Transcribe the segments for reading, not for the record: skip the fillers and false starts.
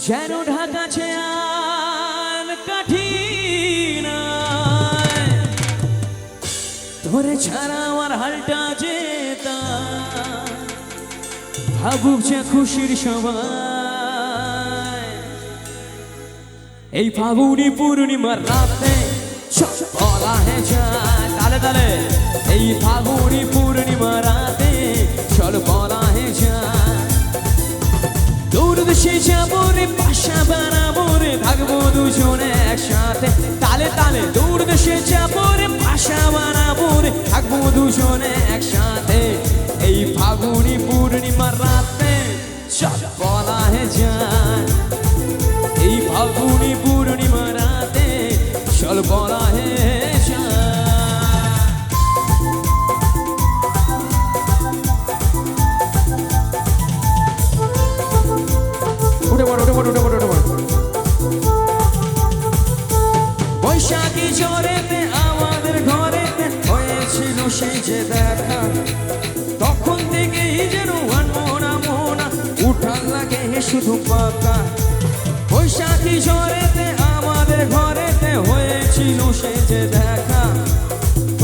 যেন ঢাকাছে আর কঠিন ধরে ছাড়া আমার হালটা যেতা ভাবুক যে খুশির সবাই এই ফাগুনি পূর্ণিমার রাতে সব বলা হে যায় তালে তালে এই ফাগুনি পূর্ণিমার রাতে চল বলা হে যায় দূর দেশে যাবো রে বাসা বানাবো রে থাকবো দুজনে একসাথে তালে তালে দূর দেশে যাবো রে বাসা বানাবো রে থাকবো দুজনে একসাথে এই ফাগুনি পূর্ণিমার রাতে সব বলা হে যায় এই ফাগুনি পূর্ণিমার রাতে চল বলা হে বৈশাখী ঝড়েতে আমাদের ঘরেতে হয়েছিল সেই যে দেখা তখন থেকেই যেন মনা মনা উঠান লাগে শুধু পাকা বৈশাখী ঝড়েতে আমাদের ঘরেতে হয়েছিল সেই যে দেখা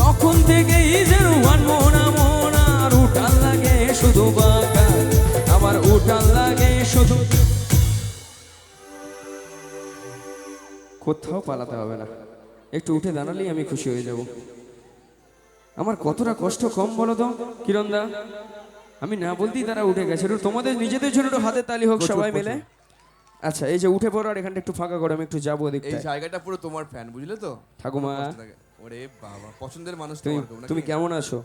তখন থেকেই যেন মনা মনা আর উঠান লাগে শুধু পাকা আমার উঠান লাগে শুধু কোথাও পালাতে হবে না একটু উঠে দাঁড়ালেই আমি খুশি হয়ে যাব আমার কতটা কষ্ট কম বলো তো কিরণদা আমি না বলতেই তারা উঠে গেছে তোমাদের নিজেদের জন্য একটু হাতে তালি হোক সবাই মিলে আচ্ছা এই যে উঠে পড়ো আর এখানটা একটু ফাঁকা করো আমি একটু যাবো দেখতে এই জায়গাটা পুরো তোমার ফ্যান বুঝলে তো ঠাকুমা ওরে বাবা পছন্দের মানুষ তুমি কেমন আছো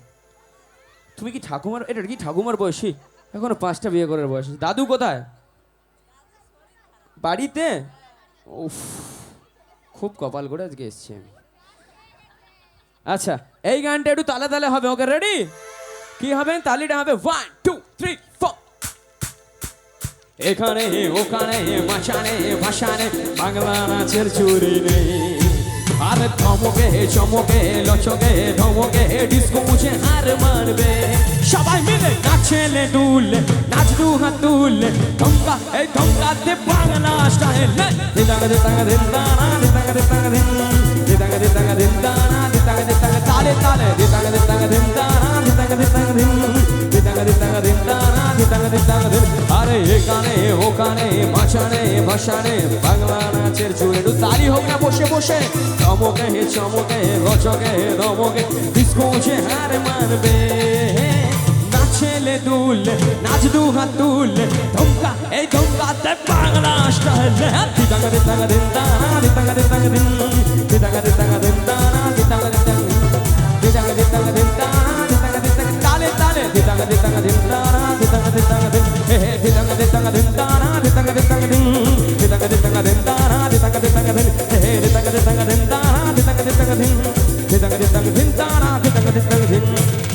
তুমি কি ঠাকুমার এটা কি ঠাকুমার বয়সী এখনো 5টা বিয়ে করার বয়স দাদু কোথায় বাড়িতে উফ খুব কপাল করে আজকে এসছি আমি আচ্ছা এই গানটা একটু তালে তালে হবে ওকে রেডি কি হবে তালিটা হবে 1 2 3 4 এখানে ওখানে মাশানে ভাষানে বাংলা নাচের চুরি নেই আর ধমকে চমকে লচকে ধমকে ডিস্কো মুছে হার মারবে সবাই মিলে নাচেলে দুলে নাচ দু হাত তুলে ধমকা এই ধমকাতে বাংলা স্টাইলে দিদাঙ্গা দিদাঙ্গা দিদানা দিদাঙ্গা দিদাঙ্গা দিদাঙ্গা দিদাঙ্গা দিদানা দিদাঙ্গা দিদাঙ্গা তালে তালে দিদাঙ্গা দিদাঙ্গা দিদানা দিদাঙ্গা দিদাঙ্গা দিদাঙ্গা দিদাঙ্গা দিদানা দিদাঙ্গা দিদাঙ্গা আরে এখানে ওখানে মাছানে ভাষানে বাংলা নাচের চুরে একটু তালি হোক না বসে বসে চমকে চমকে রচকে ধমকে ডিস্কো যে হার মারবে নাচেলে দুলে নাচ দু হাত তুলে ধমকা এই ধমকাতে বাংলা স্টাইলে দিদাঙ্গা দিদাঙ্গা দিদানা দিদাঙ্গা দিদাঙ্গা দিদাঙ্গা দিদাঙ্গা দিদানা দিদাঙ্গা দিদাঙ্গা দিদাঙ্গা দিদাঙ্গা দিদানা দিদাঙ্গা দিদাঙ্গা তালে তালে দিদাঙ্গা দিদাঙ্গা দিদানা দিদাঙ্গা দিদাঙ্গা হে দিদাঙ্গা দিদাঙ্গা দিদানা দিদাঙ্গা দিদাঙ্গা দিদাঙ্গা দিদাঙ্গা দিদানা দিদাঙ্গা দিদাঙ্গা হে দিদাঙ্গা দিদাঙ্গা দিদানা দিদাঙ্গা দিদাঙ্গা দিদাঙ্গা দিদাঙ্গা দিদানা দিদাঙ্গা দিদাঙ্গা